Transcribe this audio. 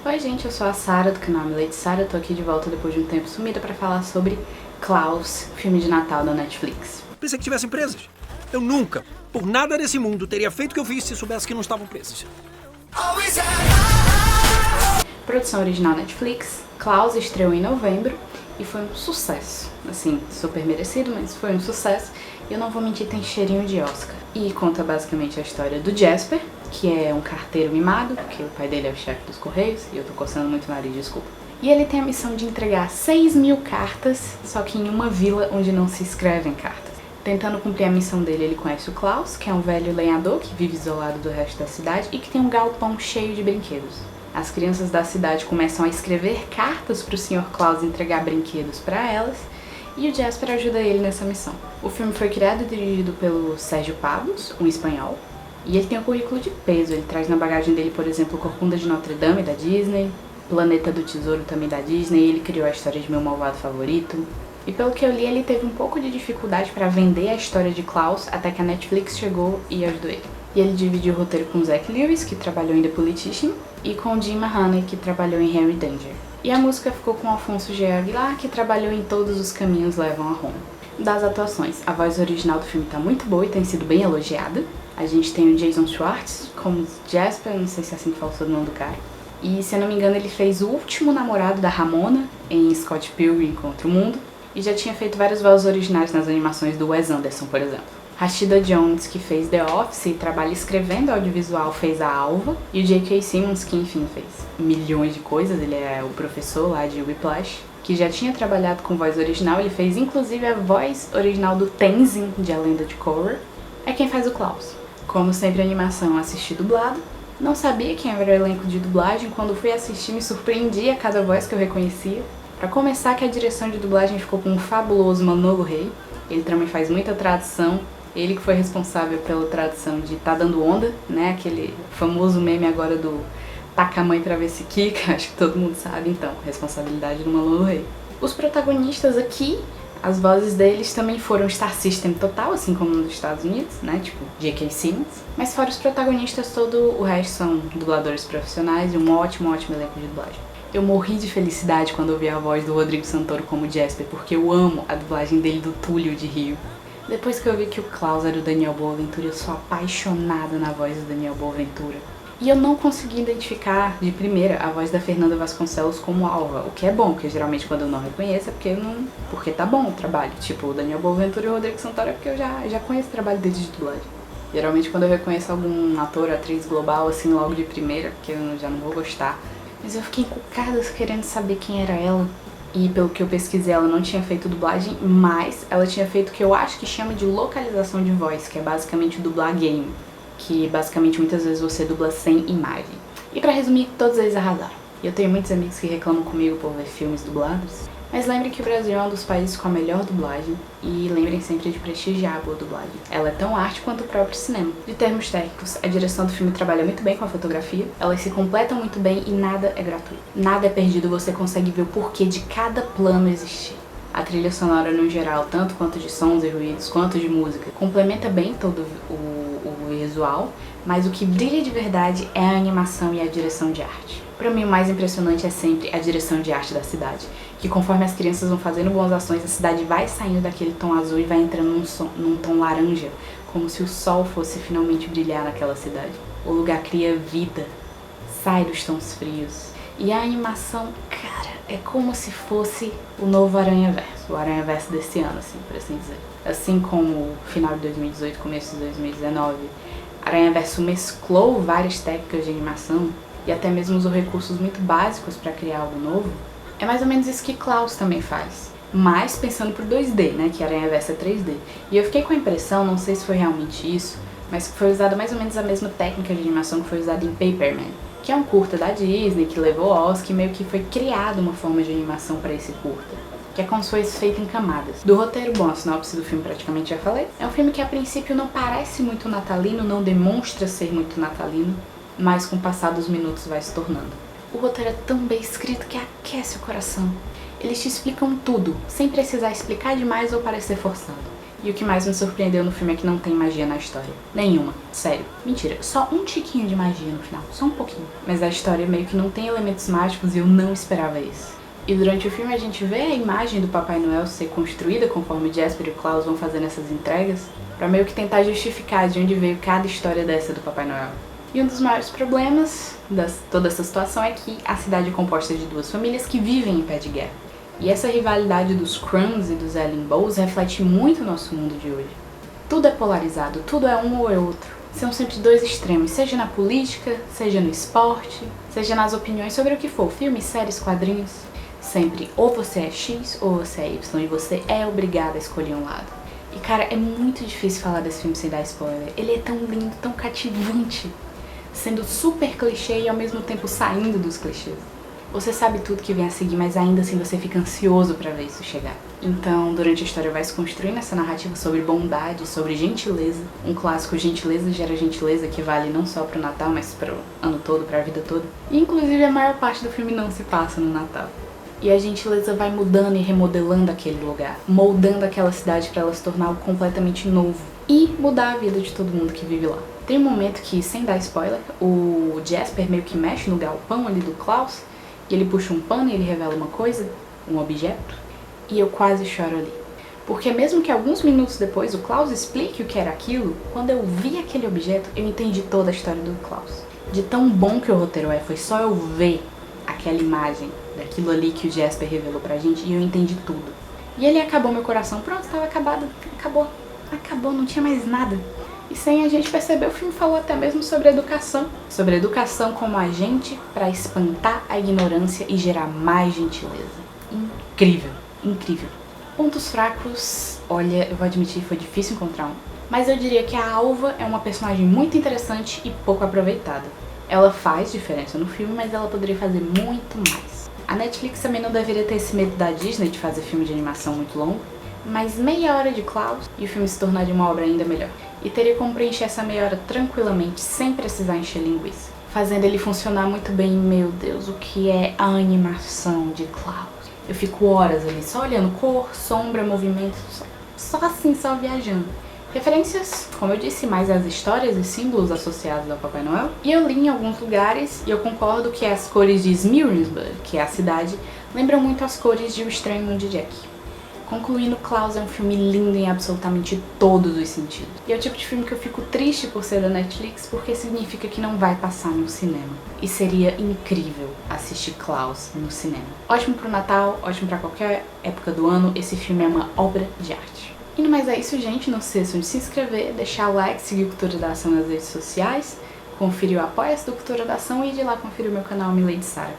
Oi gente, eu sou a Sara do canal Lady Sara, tô aqui de volta depois de um tempo sumida pra falar sobre Klaus, filme de Natal da Netflix. Pensei que tivessem presas. Eu nunca, por nada nesse mundo, teria feito o que eu fiz se soubesse que não estavam presas. Produção original Netflix, Klaus estreou em novembro e foi um sucesso. Assim, super merecido, mas foi um sucesso. E eu não vou mentir, tem cheirinho de Oscar. E conta basicamente a história do Jasper, que é um carteiro mimado, porque o pai dele é o chefe dos Correios, e eu tô coçando muito o nariz, desculpa. E ele tem a missão de entregar 6.000 cartas, só que em uma vila onde não se escrevem cartas. Tentando cumprir a missão dele, ele conhece o Klaus, que é um velho lenhador que vive isolado do resto da cidade e que tem um galpão cheio de brinquedos. As crianças da cidade começam a escrever cartas para o Sr. Klaus entregar brinquedos para elas, e o Jasper ajuda ele nessa missão. O filme foi criado e dirigido pelo Sérgio Pablos, um espanhol, e ele tem um currículo de peso. Ele traz na bagagem dele, por exemplo, Corcunda de Notre Dame, da Disney, Planeta do Tesouro, também da Disney, ele criou a história de Meu Malvado Favorito. E pelo que eu li, ele teve um pouco de dificuldade para vender a história de Klaus, até que a Netflix chegou e ajudou ele. E ele dividiu o roteiro com Zack Lewis, que trabalhou em The Politician, e com Jim Mahoney, que trabalhou em Henry Danger. E a música ficou com Alfonso G. Aguilar, que trabalhou em Todos os Caminhos Levam a Roma. Das atuações, a voz original do filme tá muito boa e tem sido bem elogiada. A gente tem o Jason Schwartz como Jasper, não sei se é assim que fala o nome do cara. E se eu não me engano, ele fez o último namorado da Ramona em Scott Pilgrim contra o Mundo. E já tinha feito várias vozes originais nas animações do Wes Anderson, por exemplo. Rashida Jones, que fez The Office e trabalha escrevendo audiovisual, fez a Alva. E o J.K. Simmons, que enfim fez milhões de coisas, ele é o professor lá de Whiplash, que já tinha trabalhado com voz original, ele fez inclusive a voz original do Tenzin, de A Lenda de Korra. É quem faz o Klaus. Como sempre, a animação assisti dublado. Não sabia quem era o elenco de dublagem, quando fui assistir me surpreendi a cada voz que eu reconhecia. Pra começar, que a direção de dublagem ficou com um fabuloso Manolo Rey. Ele também faz muita tradução. Ele que foi responsável pela tradução de Tá Dando Onda, né? Aquele famoso meme agora do Taca a mãe pra ver se quica, acho que todo mundo sabe, então, responsabilidade do Manolo Rey. Os protagonistas aqui, as vozes deles também foram Star System total, assim como nos Estados Unidos, né? Tipo, J.K. Simmons. Mas fora os protagonistas, todo o resto são dubladores profissionais e um ótimo elenco de dublagem. Eu morri de felicidade quando ouvi a voz do Rodrigo Santoro como Jasper, porque eu amo a dublagem dele do Túlio de Rio. Depois que eu vi que o Klaus era o Daniel Boaventura, eu sou apaixonada na voz do Daniel Boaventura. E eu não consegui identificar de primeira a voz da Fernanda Vasconcelos como Alva, o que é bom, porque geralmente quando eu não reconheço é porque tá bom o trabalho. Tipo, o Daniel Boaventura e o Rodrigo Santoro é porque eu já conheço o trabalho deles de dublagem. Geralmente quando eu reconheço algum ator, atriz global, assim, logo de primeira, porque eu já não vou gostar. Mas eu fiquei encucada querendo saber quem era ela. E pelo que eu pesquisei, ela não tinha feito dublagem, mas ela tinha feito o que eu acho que chama de localização de voz, que é basicamente dublar game. Que basicamente muitas vezes você dubla sem imagem. E pra resumir, todos eles arrasaram. Eu tenho muitos amigos que reclamam comigo por ver filmes dublados, mas lembrem que o Brasil é um dos países com a melhor dublagem e lembrem sempre de prestigiar a boa dublagem. Ela é tão arte quanto o próprio cinema. De termos técnicos, a direção do filme trabalha muito bem com a fotografia, elas se completam muito bem e nada é gratuito. Nada é perdido, você consegue ver o porquê de cada plano existir. A trilha sonora no geral, tanto quanto de sons e ruídos, quanto de música, complementa bem todo o visual, mas o que brilha de verdade é a animação e a direção de arte. Pra mim, o mais impressionante é sempre a direção de arte da cidade, que conforme as crianças vão fazendo boas ações, a cidade vai saindo daquele tom azul e vai entrando num tom laranja, como se o sol fosse finalmente brilhar naquela cidade. O lugar cria vida, sai dos tons frios. E a animação, cara, é como se fosse o novo Aranhaverso, o Aranhaverso desse ano, assim, por assim dizer. Assim como o final de 2018, começo de 2019, Aranhaverso mesclou várias técnicas de animação e até mesmo usou recursos muito básicos para criar algo novo. É mais ou menos isso que Klaus também faz, mas pensando pro 2D, né, que Aranhaverso é 3D. E eu fiquei com a impressão, não sei se foi realmente isso, mas que foi usada mais ou menos a mesma técnica de animação que foi usada em Paperman, que é um curta da Disney, que levou ao Oscar, e meio que foi criada uma forma de animação para esse curta, que é como se fosse feito em camadas. Do roteiro, bom, a sinopse do filme praticamente já falei. É um filme que a princípio não parece muito natalino, não demonstra ser muito natalino, mas com o passar dos minutos vai se tornando. O roteiro é tão bem escrito que aquece o coração. Eles te explicam tudo, sem precisar explicar demais ou parecer forçado. E o que mais me surpreendeu no filme é que não tem magia na história. Nenhuma. Sério. Mentira. Só um tiquinho de magia no final. Só um pouquinho. Mas a história meio que não tem elementos mágicos e eu não esperava isso. E durante o filme a gente vê a imagem do Papai Noel ser construída conforme Jasper e o Klaus vão fazendo essas entregas, pra meio que tentar justificar de onde veio cada história dessa do Papai Noel. E um dos maiores problemas de toda essa situação é que a cidade é composta de duas famílias que vivem em pé de guerra. E essa rivalidade dos Crumbs e dos Ellen Bowles reflete muito o nosso mundo de hoje. Tudo é polarizado, tudo é um ou é outro. São sempre dois extremos, seja na política, seja no esporte, seja nas opiniões sobre o que for, filmes, séries, quadrinhos. Sempre ou você é X ou você é Y e você é obrigado a escolher um lado. E cara, é muito difícil falar desse filme sem dar spoiler. Ele é tão lindo, tão cativante, sendo super clichê e ao mesmo tempo saindo dos clichês. Você sabe tudo que vem a seguir, mas ainda assim você fica ansioso pra ver isso chegar. Então, durante a história vai se construindo essa narrativa sobre bondade, sobre gentileza. Um clássico, gentileza gera gentileza, que vale não só pro Natal, mas pro ano todo, pra vida toda. E inclusive a maior parte do filme não se passa no Natal. E a gentileza vai mudando e remodelando aquele lugar, moldando aquela cidade pra ela se tornar algo completamente novo e mudar a vida de todo mundo que vive lá. Tem um momento que, sem dar spoiler, o Jasper meio que mexe no galpão ali do Klaus, e ele puxa um pano e ele revela uma coisa, um objeto, e eu quase choro ali. Porque mesmo que alguns minutos depois o Klaus explique o que era aquilo, quando eu vi aquele objeto, eu entendi toda a história do Klaus. De tão bom que o roteiro é, foi só eu ver aquela imagem daquilo ali que o Jasper revelou pra gente e eu entendi tudo. E ele acabou meu coração, pronto, tava acabado, acabou, não tinha mais nada. E sem a gente perceber, o filme falou até mesmo sobre educação como agente para espantar a ignorância e gerar mais gentileza. Incrível, incrível. Pontos fracos, olha, eu vou admitir, foi difícil encontrar um. Mas eu diria que a Alva é uma personagem muito interessante e pouco aproveitada. Ela faz diferença no filme, mas ela poderia fazer muito mais. A Netflix também não deveria ter esse medo da Disney de fazer filme de animação muito longo, mas meia hora de Klaus e o filme se tornar de uma obra ainda melhor. E teria como preencher essa meia hora tranquilamente, sem precisar encher linguiça. Fazendo ele funcionar muito bem, meu Deus, o que é a animação de Klaus? Eu fico horas ali, só olhando cor, sombra, movimento, só assim, só viajando. Referências, como eu disse, mais as histórias e símbolos associados ao Papai Noel. E eu li em alguns lugares, e eu concordo que as cores de Smearsburg, que é a cidade, lembram muito as cores de O Estranho Mundo de Jack. Concluindo, Klaus é um filme lindo em absolutamente todos os sentidos. E é o tipo de filme que eu fico triste por ser da Netflix, porque significa que não vai passar no cinema. E seria incrível assistir Klaus no cinema. Ótimo pro Natal, ótimo pra qualquer época do ano, esse filme é uma obra de arte. E no mais é isso, gente. Não se esqueçam de se inscrever, deixar o like, seguir o Cultura da Ação nas redes sociais, conferir o Apoia-se do Cultura da Ação e de lá conferir o meu canal Milady Sara.